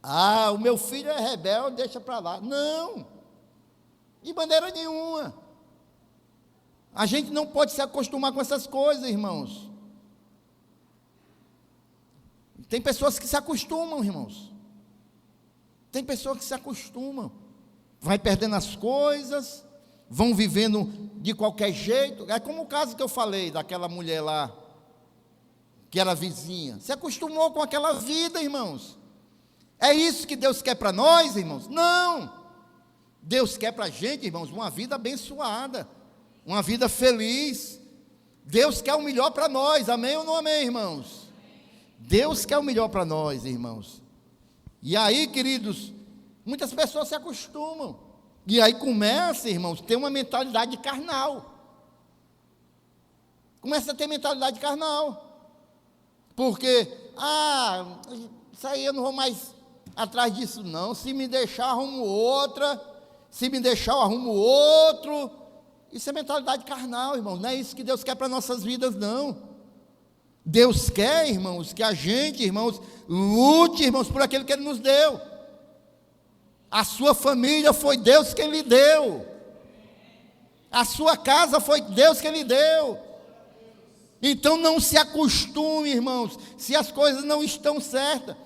Ah, o meu filho é rebelde, deixa para lá. Não, de maneira nenhuma. A gente não pode se acostumar com essas coisas, irmãos. Tem pessoas que se acostumam, irmãos. Tem pessoas que se acostumam. Vai perdendo as coisas, vão vivendo de qualquer jeito. É como o caso que eu falei daquela mulher lá, que era vizinha. Se acostumou com aquela vida, irmãos. É isso que Deus quer para nós, irmãos? Não. Deus quer para a gente, irmãos, uma vida abençoada, uma vida feliz. Deus quer o melhor para nós, amém ou não amém, irmãos? Deus quer o melhor para nós, irmãos. E aí, queridos, muitas pessoas se acostumam. E aí começa, irmãos, a ter uma mentalidade carnal. Começa a ter mentalidade carnal. Porque, isso aí eu não vou mais atrás disso não. Se me deixar, arrumo outra. Se me deixar, eu arrumo outro. Isso é mentalidade carnal, irmãos. Não é isso que Deus quer para nossas vidas, não. Deus quer, irmãos, que a gente, irmãos, lute, irmãos, por aquilo que Ele nos deu. A sua família foi Deus quem lhe deu. A sua casa foi Deus quem lhe deu. Então não se acostume, irmãos, se as coisas não estão certas.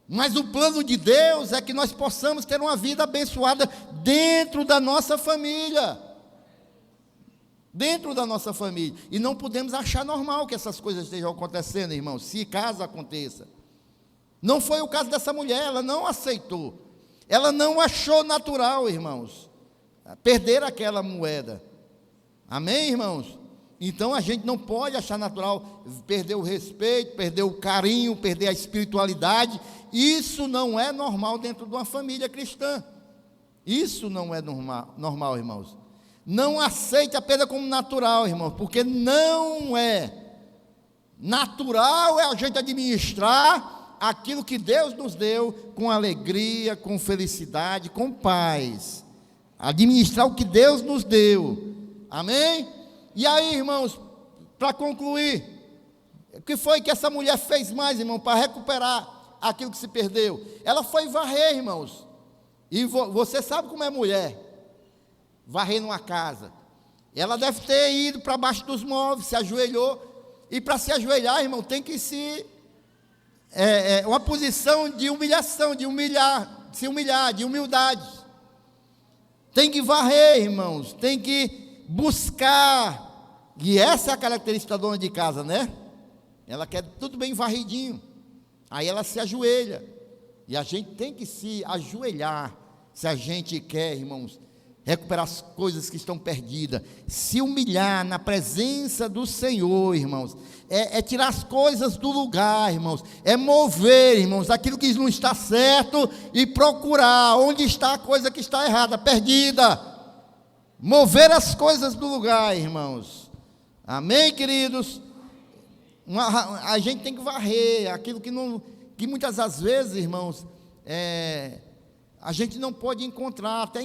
Mas o plano de Deus é que nós possamos ter uma vida abençoada dentro da nossa família. Dentro da nossa família. E não podemos achar normal que essas coisas estejam acontecendo, irmãos, se caso aconteça. Não foi o caso dessa mulher, ela não aceitou. Ela não achou natural, irmãos, perder aquela moeda. Amém, irmãos? Então a gente não pode achar natural perder o respeito, perder o carinho, perder a espiritualidade. Isso não é normal dentro de uma família cristã. Isso não é normal, irmãos. Não aceite a perda como natural, irmãos, porque não é. Natural é a gente administrar aquilo que Deus nos deu com alegria, com felicidade, com paz. Administrar o que Deus nos deu. Amém? E aí, irmãos, para concluir, o que foi que essa mulher fez mais, irmão, para recuperar aquilo que se perdeu? Ela foi varrer, irmãos. E você sabe como é mulher. Varrer numa casa. Ela deve ter ido para baixo dos móveis, se ajoelhou. E para se ajoelhar, irmão, tem que se... uma posição de humilhação, se humilhar, de humildade. Tem que varrer, irmãos, tem que buscar. E essa é a característica da dona de casa, né? Ela quer tudo bem varridinho. Aí ela se ajoelha. E a gente tem que se ajoelhar, se a gente quer, irmãos, recuperar as coisas que estão perdidas, se humilhar na presença do Senhor, irmãos, é tirar as coisas do lugar, irmãos, é mover, irmãos, aquilo que não está certo e procurar onde está a coisa que está errada, perdida, mover as coisas do lugar, irmãos, amém, queridos? A gente tem que varrer aquilo que muitas das vezes, irmãos, a gente não pode encontrar, até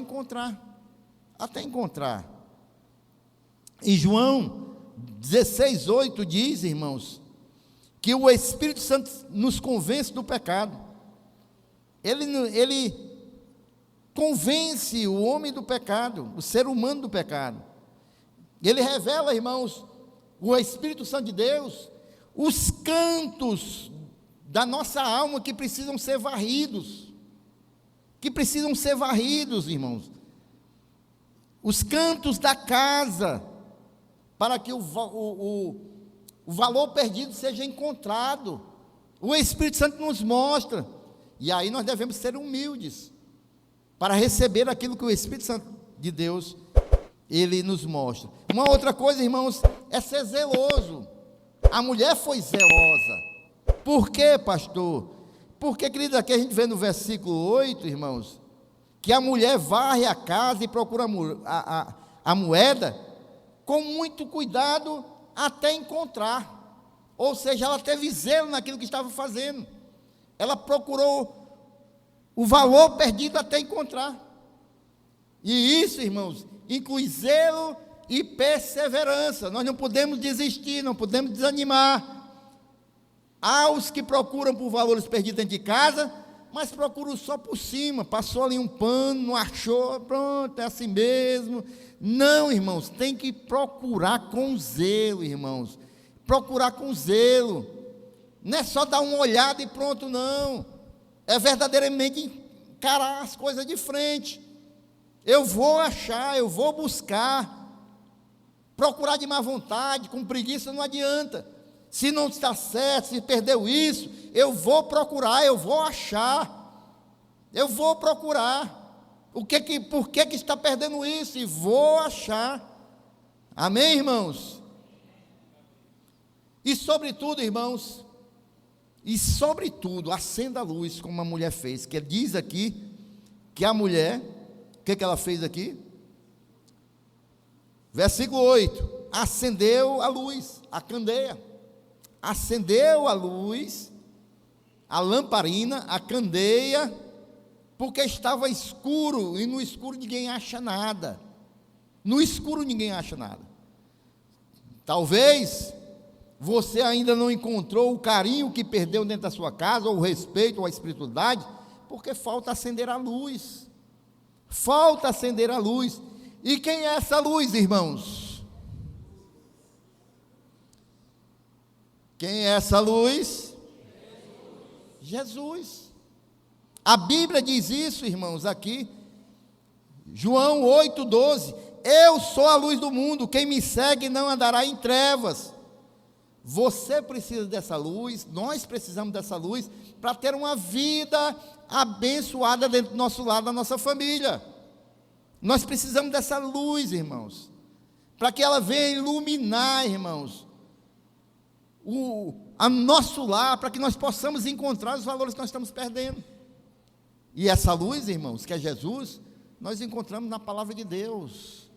encontrar. Em João 16:8 diz, irmãos, que o Espírito Santo nos convence do pecado. Ele convence o homem do pecado, o ser humano do pecado. Ele revela, irmãos, o Espírito Santo de Deus, os cantos da nossa alma que precisam ser varridos. Irmãos. Os cantos da casa, para que o valor perdido seja encontrado. O Espírito Santo nos mostra. E aí nós devemos ser humildes, para receber aquilo que o Espírito Santo de Deus, Ele nos mostra. Uma outra coisa, irmãos, é ser zeloso. A mulher foi zelosa. Por quê, pastor? Porque, querido, aqui a gente vê no versículo 8, irmãos, que a mulher varre a casa e procura a moeda com muito cuidado até encontrar. Ou seja, ela teve zelo naquilo que estava fazendo. Ela procurou o valor perdido até encontrar. E isso, irmãos, inclui zelo e perseverança. Nós não podemos desistir, não podemos desanimar. Há os que procuram por valores perdidos dentro de casa, mas procuram só por cima, passou ali um pano, não achou, pronto, é assim mesmo. Não, irmãos, tem que procurar com zelo, irmãos, procurar com zelo. Não é só dar uma olhada e pronto, não. É verdadeiramente encarar as coisas de frente. Eu vou achar, eu vou buscar. Procurar de má vontade, com preguiça não adianta. Se não está certo, se perdeu isso, eu vou procurar, eu vou achar. Eu vou procurar. Por que está perdendo isso? E vou achar. Amém, irmãos? E sobretudo, irmãos, acenda a luz, como a mulher fez, que diz aqui, que a mulher, o que ela fez aqui? Versículo 8, acendeu a luz, a candeia, acendeu a luz, a lamparina, a candeia, porque estava escuro, e no escuro ninguém acha nada, no escuro ninguém acha nada. Talvez você ainda não encontrou o carinho que perdeu dentro da sua casa, ou o respeito, ou a espiritualidade, porque falta acender a luz, falta acender a luz. E quem é essa luz, irmãos? Quem é essa luz? Jesus. A Bíblia diz isso, irmãos, aqui, João 8,12, eu sou a luz do mundo, quem me segue não andará em trevas. Você precisa dessa luz, nós precisamos dessa luz, para ter uma vida abençoada dentro do nosso lar, da nossa família. Nós precisamos dessa luz, irmãos, para que ela venha iluminar, irmãos, a nosso lar, para que nós possamos encontrar os valores que nós estamos perdendo. E essa luz, irmãos, que é Jesus, nós encontramos na palavra de Deus.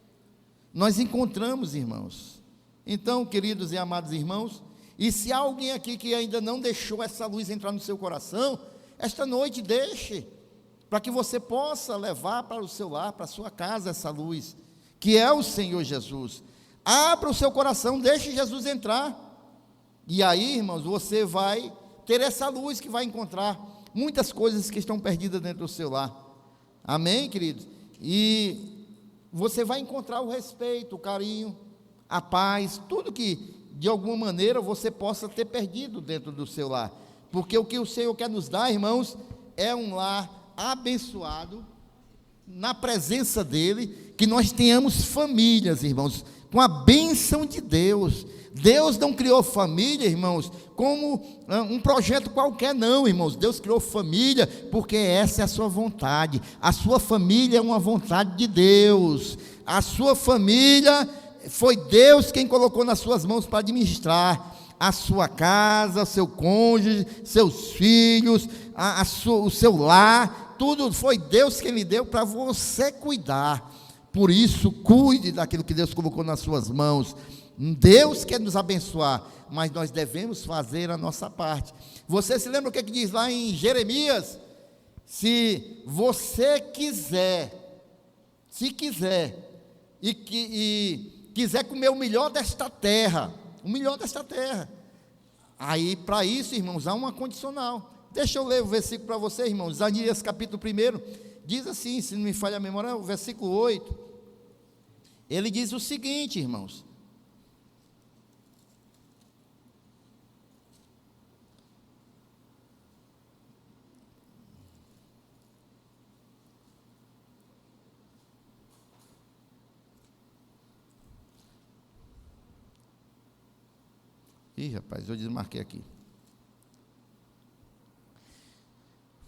Nós encontramos, irmãos. Então, queridos e amados irmãos, e se há alguém aqui que ainda não deixou essa luz entrar no seu coração, esta noite deixe, para que você possa levar para o seu lar, para a sua casa, essa luz, que é o Senhor Jesus. Abra o seu coração, deixe Jesus entrar, e aí, irmãos, você vai ter essa luz que vai encontrar muitas coisas que estão perdidas dentro do seu lar. Amém, queridos? E você vai encontrar o respeito, o carinho, a paz, tudo que de alguma maneira você possa ter perdido dentro do seu lar, porque o que o Senhor quer nos dar, irmãos, é um lar abençoado, na presença dEle, que nós tenhamos famílias, irmãos, com a bênção de Deus. Deus não criou família, irmãos, como um projeto qualquer, não, irmãos. Deus criou família, porque essa é a sua vontade. A sua família é uma vontade de Deus. A sua família foi Deus quem colocou nas suas mãos para administrar a sua casa, seu cônjuge, seus filhos, o seu lar, tudo foi Deus quem lhe deu para você cuidar. Por isso, cuide daquilo que Deus colocou nas suas mãos. Deus quer nos abençoar, mas nós devemos fazer a nossa parte. Você se lembra o que diz lá em Jeremias? Se você quiser, e quiser comer o melhor desta terra, aí para isso, irmãos, há uma condicional. Deixa eu ler o versículo para você, irmãos. Isaías capítulo 1, diz assim, se não me falha a memória, o versículo 8, ele diz o seguinte, irmãos: ih, rapaz, eu desmarquei aqui.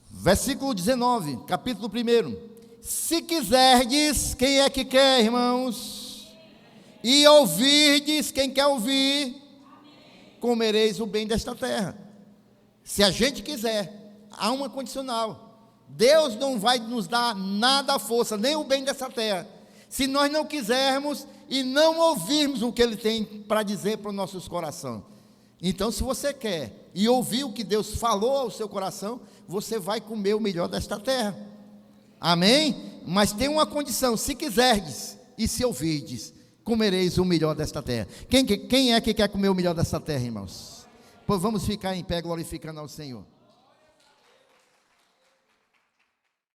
Versículo 19, capítulo 1. Se quiserdes, quem é que quer, irmãos? E ouvirdes, quem quer ouvir? Comereis o bem desta terra. Se a gente quiser, há uma condicional. Deus não vai nos dar nada à força, nem o bem dessa terra, se nós não quisermos e não ouvirmos o que Ele tem para dizer para os nossos corações. Então, se você quer e ouvir o que Deus falou ao seu coração, você vai comer o melhor desta terra. Amém? Mas tem uma condição: se quiserdes e se ouvirdes, comereis o melhor desta terra. Quem é que quer comer o melhor desta terra, irmãos? Pois vamos ficar em pé glorificando ao Senhor.